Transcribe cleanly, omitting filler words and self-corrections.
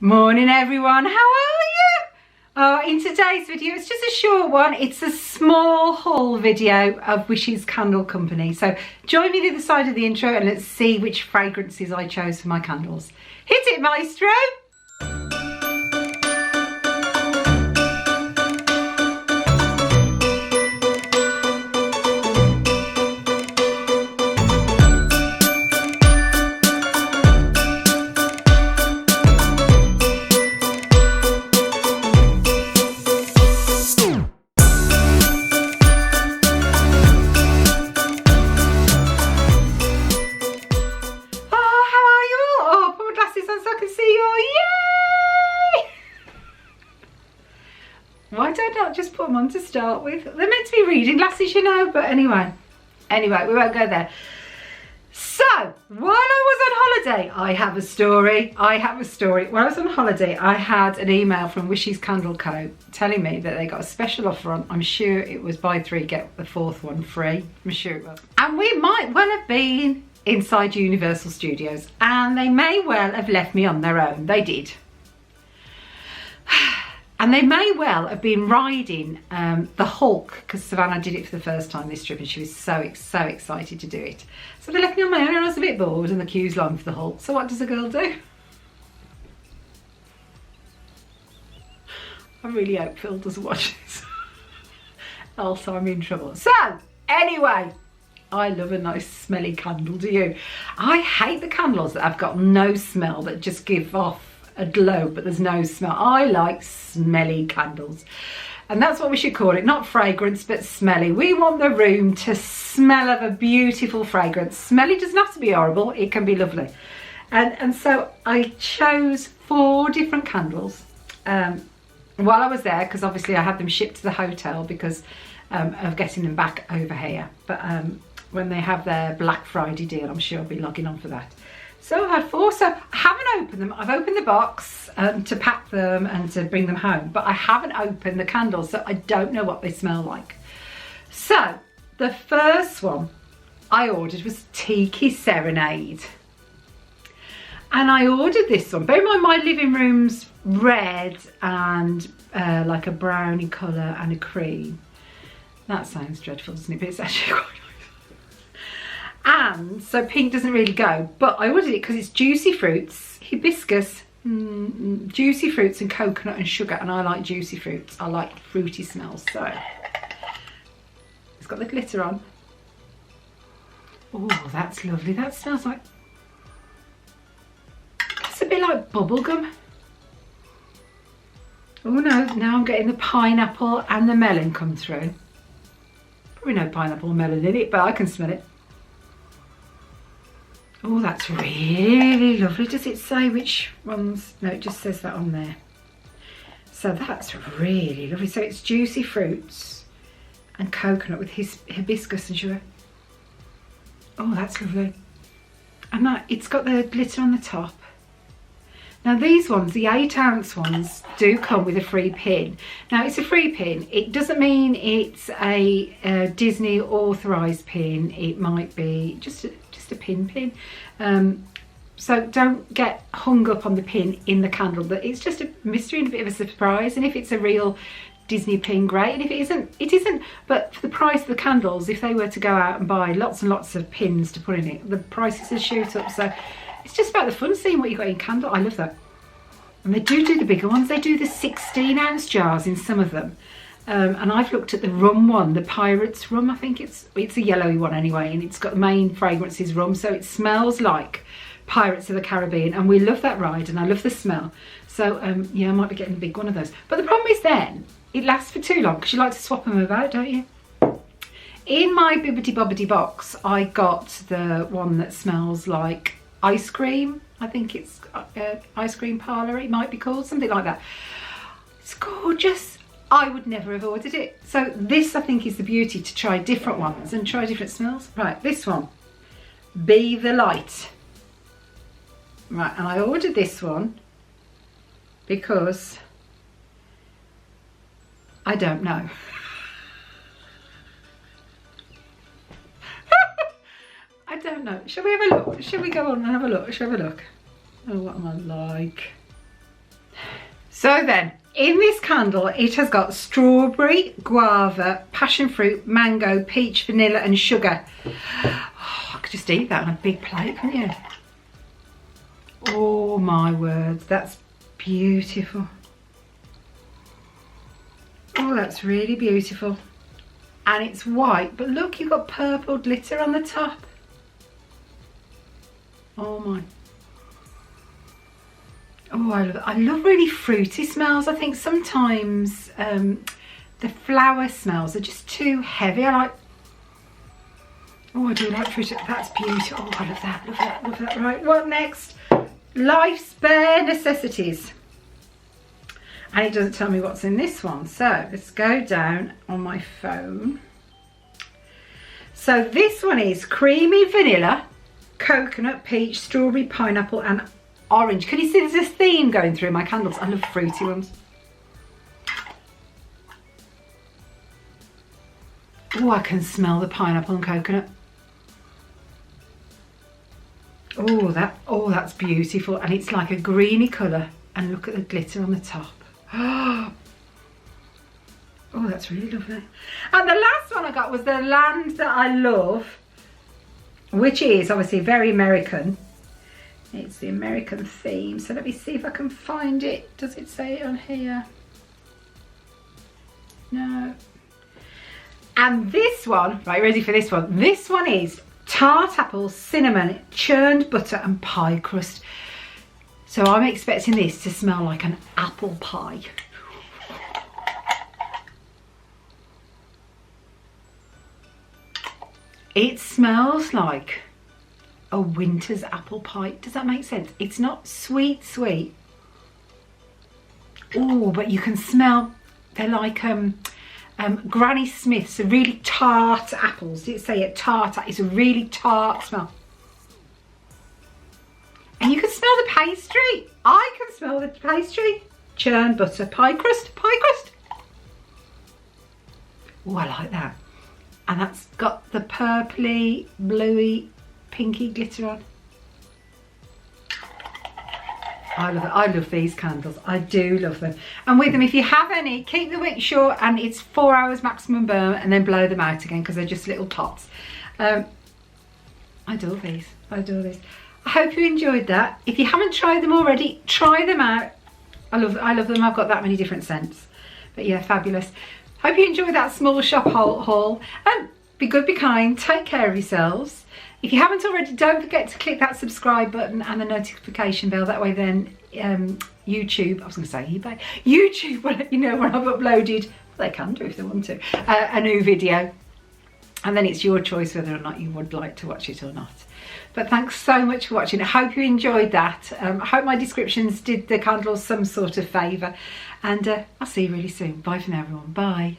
Morning everyone, how are you? In today's video, it's just a short one. It's a small haul video of Wishes Candle Company. So join me to the side of the intro and let's see which fragrances I chose for my candles. Hit it, maestro! Why don't I just put them on to start with? They're meant to be reading glasses, you know, but anyway, we won't go there. So, while I was on holiday, I have a story. While I was on holiday, I had an email from Wishes Candle Co. telling me that they got a special offer on. I'm sure it was buy three, get the fourth one free. I'm sure it was. And we might well have been inside Universal Studios, and they may well have left me on their own. They did. And they may well have been riding the Hulk, because Savannah did it for the first time this trip and she was so excited to do it. So they left me on my own and I was a bit bored and the queue's long for the Hulk. So what does a girl do? I really hope Phil doesn't watch this. Else I'm in trouble. So, anyway, I love a nice smelly candle, do you? I hate the candles that have got no smell, that just give off a glow but there's no smell. I like smelly candles, and that's what we should call it. Not fragrance but smelly. We want the room to smell of a beautiful fragrance. Smelly doesn't have to be horrible, it can be lovely. And so I chose 4 different candles while I was there, because obviously I had them shipped to the hotel because of getting them back over here. But when they have their Black Friday deal, I'm sure I'll be logging on for that. So I've had 4, so I haven't opened them. I've opened the box to pack them and to bring them home, but I haven't opened the candles, so I don't know what they smell like. So the first one I ordered was Tiki Serenade. And I ordered this one. Bear in mind my living room's red and like a brownie colour and a cream. That sounds dreadful, doesn't it? But it's actually quite nice. And so pink doesn't really go, but I ordered it because it's juicy fruits, hibiscus, juicy fruits and coconut and sugar, and I like juicy fruits. I like fruity smells, so it's got the glitter on. Oh, that's lovely. That smells like, that's a bit like bubblegum. Oh no, now I'm getting the pineapple and the melon come through. Probably no pineapple or melon in it, but I can smell it. Oh, that's really lovely. Does it say which ones? No, it just says that on there. So that's really lovely. So it's juicy fruits and coconut with hibiscus and sugar. Oh, that's lovely. And that, it's got the glitter on the top. Now these ones, the 8-ounce ones, do come with a free pin. Now it's a free pin. It doesn't mean it's a Disney authorised pin. It might be just a pin. So don't get hung up on the pin in the candle. That it's just a mystery and a bit of a surprise. And if it's a real Disney pin, great. And if it isn't, it isn't. But for the price of the candles, if they were to go out and buy lots and lots of pins to put in it, the prices would shoot up. So it's just about the fun, seeing what you got in candle. I love that. And they do the bigger ones. They do the 16-ounce jars in some of them. And I've looked at the rum one, the Pirates rum. I think it's a yellowy one anyway, and it's got the main fragrance is rum, so it smells like Pirates of the Caribbean, and we love that ride and I love the smell. So yeah, I might be getting a big one of those. But the problem is then it lasts for too long, because you like to swap them about, don't you? In my Bibbidi Bobbidi box, I got the one that smells like ice cream. I think it's ice cream parlour, it might be called, something like that. It's gorgeous. I would never have ordered it. So this, I think, is the beauty, to try different ones and try different smells. Right, this one, Be the Light. Right, and I ordered this one because I don't know. I don't know. Shall we have a look? Shall we go on and have a look? Shall we have a look? Oh, what am I like? So then, in this candle, it has got strawberry, guava, passion fruit, mango, peach, vanilla and sugar. Oh, I could just eat that on a big plate, couldn't you? Oh my words, that's beautiful. Oh, that's really beautiful. And it's white, but look, you've got purple glitter on the top. Oh my. Oh, I love really fruity smells. I think sometimes the flower smells are just too heavy. I do like fruity. That's beautiful. Oh, I love that, love that, love that. Right, what next? Life's bare necessities. And it doesn't tell me what's in this one. So let's go down on my phone. So this one is creamy vanilla, coconut, peach, strawberry, pineapple and orange. Can you see there's a theme going through my candles? I love fruity ones. Oh, I can smell the pineapple and coconut. Oh, that's beautiful. And it's like a greeny colour. And look at the glitter on the top. Oh, that's really lovely. And the last one I got was the land that I love, which is obviously very American. It's the American theme. So let me see if I can find it. Does it say it on here? No. And this one, right, ready for this one? This one is tart apples, cinnamon, churned butter and pie crust. So I'm expecting this to smell like an apple pie. It smells like a winter's apple pie. Does that make sense? It's not sweet, sweet. Oh, but you can smell, they're like Granny Smith's, a really tart apples. Did it say it? Tart, it's a really tart smell. And you can smell the pastry. I can smell the pastry. Churned butter, pie crust, pie crust. Oh, I like that. And that's got the purpley, bluey, pinky glitter on. I love it. I love these candles. I do love them. And with them, if you have any, keep the wick short and it's 4 hours maximum burn and then blow them out again because they're just little tots. I adore these. I adore these. I hope you enjoyed that. If you haven't tried them already, try them out. I love them. I've got that many different scents. But yeah, fabulous. Hope you enjoyed that small shop haul. Be good, be kind, take care of yourselves. If you haven't already, don't forget to click that subscribe button and the notification bell. That way then YouTube, I was going to say eBay, YouTube will let you know when I've uploaded, they can do if they want to, a new video. And then it's your choice whether or not you would like to watch it or not. But thanks so much for watching. I hope you enjoyed that. I hope my descriptions did the candles some sort of favour. And I'll see you really soon. Bye for now, everyone. Bye.